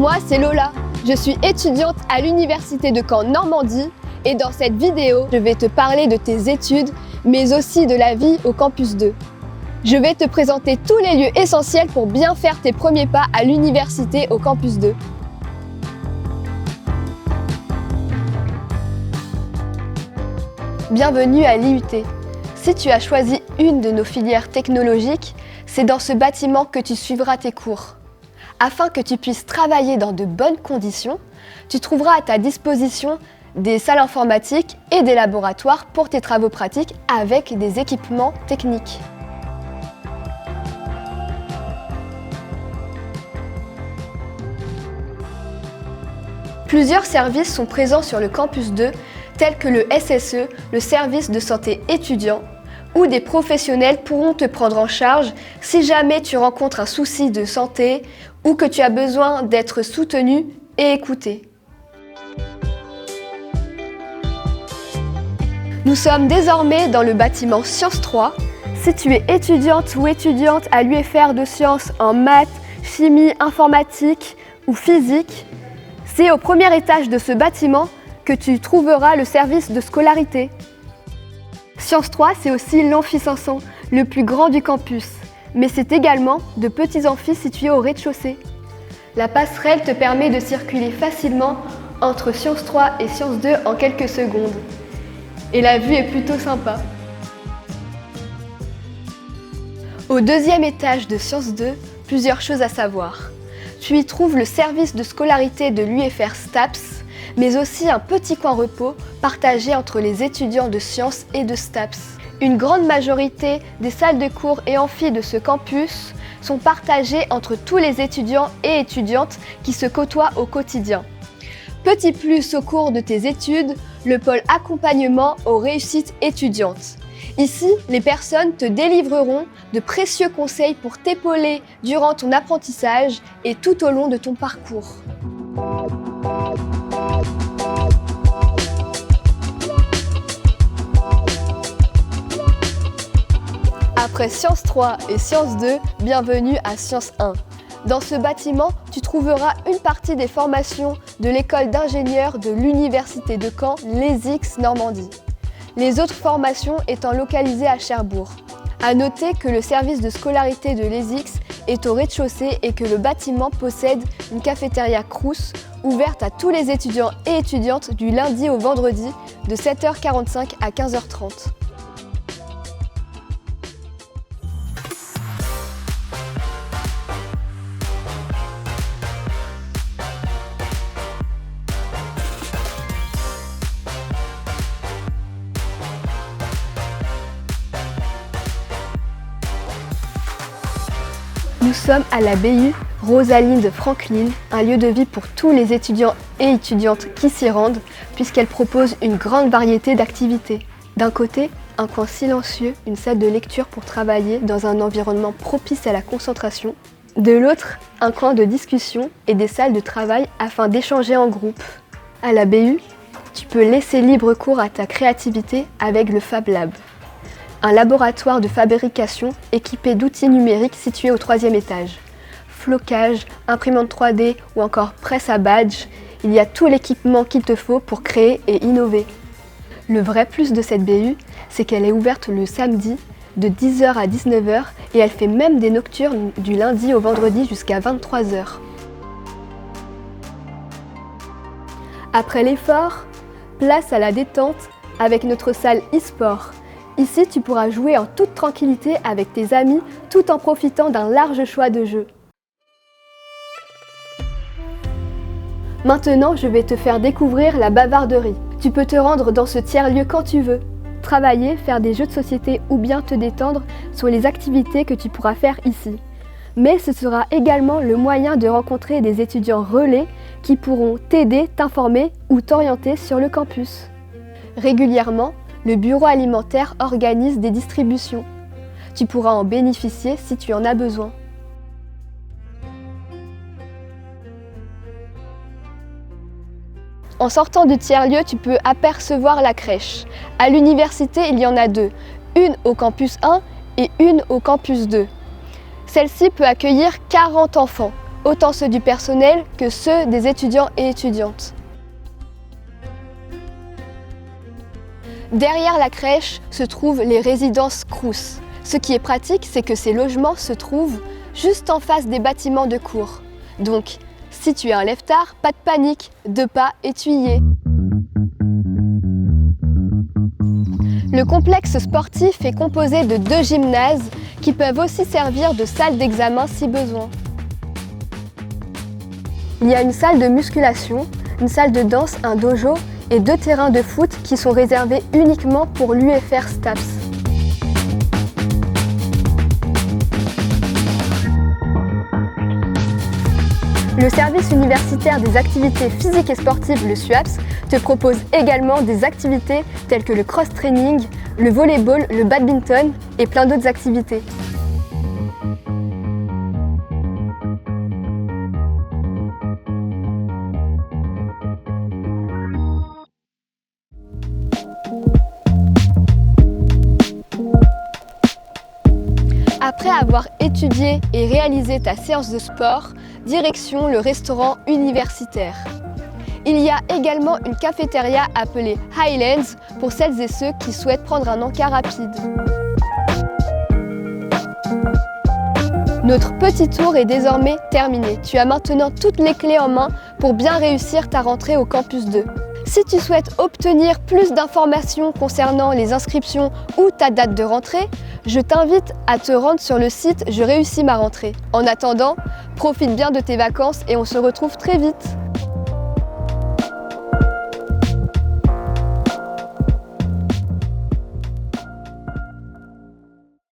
Moi, c'est Lola. Je suis étudiante à l'Université de Caen Normandie et dans cette vidéo, je vais te parler de tes études, mais aussi de la vie au campus 2. Je vais te présenter tous les lieux essentiels pour bien faire tes premiers pas à l'université au campus 2. Bienvenue à l'IUT. Si tu as choisi une de nos filières technologiques, c'est dans ce bâtiment que tu suivras tes cours. Afin que tu puisses travailler dans de bonnes conditions, tu trouveras à ta disposition des salles informatiques et des laboratoires pour tes travaux pratiques avec des équipements techniques. Plusieurs services sont présents sur le campus 2, tels que le SSE, le service de santé étudiant, où des professionnels pourront te prendre en charge si jamais tu rencontres un souci de santé ou que tu as besoin d'être soutenu et écouté. Nous sommes désormais dans le bâtiment Sciences 3. Si tu es étudiante ou étudiante à l'UFR de sciences en maths, chimie, informatique ou physique, c'est au premier étage de ce bâtiment que tu trouveras le service de scolarité. Sciences 3, c'est aussi l'amphi 500, le plus grand du campus, mais c'est également de petits amphis situés au rez-de-chaussée. La passerelle te permet de circuler facilement entre Sciences 3 et Sciences 2 en quelques secondes. Et la vue est plutôt sympa. Au deuxième étage de Sciences 2, plusieurs choses à savoir. Tu y trouves le service de scolarité de l'UFR STAPS, mais aussi un petit coin repos partagé entre les étudiants de sciences et de STAPS. Une grande majorité des salles de cours et amphis de ce campus sont partagées entre tous les étudiants et étudiantes qui se côtoient au quotidien. Petit plus au cours de tes études, le pôle accompagnement aux réussites étudiantes. Ici, les personnes te délivreront de précieux conseils pour t'épauler durant ton apprentissage et tout au long de ton parcours. Après Sciences 3 et Sciences 2, bienvenue à Sciences 1. Dans ce bâtiment, tu trouveras une partie des formations de l'école d'ingénieurs de l'Université de Caen, l'ESIX Normandie. Les autres formations étant localisées à Cherbourg. À noter que le service de scolarité de l'ESIX est au rez-de-chaussée et que le bâtiment possède une cafétéria Crous ouverte à tous les étudiants et étudiantes du lundi au vendredi de 7h45 à 15h30. Nous sommes à la BU Rosalinde Franklin, un lieu de vie pour tous les étudiants et étudiantes qui s'y rendent, puisqu'elle propose une grande variété d'activités. D'un côté, un coin silencieux, une salle de lecture pour travailler dans un environnement propice à la concentration. De l'autre, un coin de discussion et des salles de travail afin d'échanger en groupe. À la BU, tu peux laisser libre cours à ta créativité avec le Fab Lab. Un laboratoire de fabrication équipé d'outils numériques situé au 3e étage. Flocage, imprimante 3D ou encore presse à badge, il y a tout l'équipement qu'il te faut pour créer et innover. Le vrai plus de cette BU, c'est qu'elle est ouverte le samedi de 10h à 19h et elle fait même des nocturnes du lundi au vendredi jusqu'à 23h. Après l'effort, place à la détente avec notre salle e-sport. Ici, tu pourras jouer en toute tranquillité avec tes amis tout en profitant d'un large choix de jeux. Maintenant, je vais te faire découvrir la bavarderie. Tu peux te rendre dans ce tiers-lieu quand tu veux. Travailler, faire des jeux de société ou bien te détendre sont les activités que tu pourras faire ici. Mais ce sera également le moyen de rencontrer des étudiants relais qui pourront t'aider, t'informer ou t'orienter sur le campus. Régulièrement, le bureau alimentaire organise des distributions. Tu pourras en bénéficier si tu en as besoin. En sortant du tiers-lieu, tu peux apercevoir la crèche. À l'université, il y en a deux, une au campus 1 et une au campus 2. Celle-ci peut accueillir 40 enfants. autant ceux du personnel que ceux des étudiants et étudiantes. Derrière la crèche se trouvent les résidences Crous. Ce qui est pratique, c'est que ces logements se trouvent juste en face des bâtiments de cours. Donc, si tu es un lève-tard, pas de panique, 2 pas et tu y es. Le complexe sportif est composé de 2 gymnases qui peuvent aussi servir de salle d'examen si besoin. Il y a une salle de musculation, une salle de danse, un dojo et 2 terrains de foot qui sont réservés uniquement pour l'UFR STAPS. Le service universitaire des activités physiques et sportives, le SUAPS, te propose également des activités telles que le cross-training, le volleyball, le badminton et plein d'autres activités. Après avoir étudié et réalisé ta séance de sport, direction le restaurant universitaire. Il y a également une cafétéria appelée Highlands pour celles et ceux qui souhaitent prendre un encas rapide. Notre petit tour est désormais terminé. Tu as maintenant toutes les clés en main pour bien réussir ta rentrée au campus 2. Si tu souhaites obtenir plus d'informations concernant les inscriptions ou ta date de rentrée, je t'invite à te rendre sur le site Je réussis ma rentrée. En attendant, profite bien de tes vacances et on se retrouve très vite.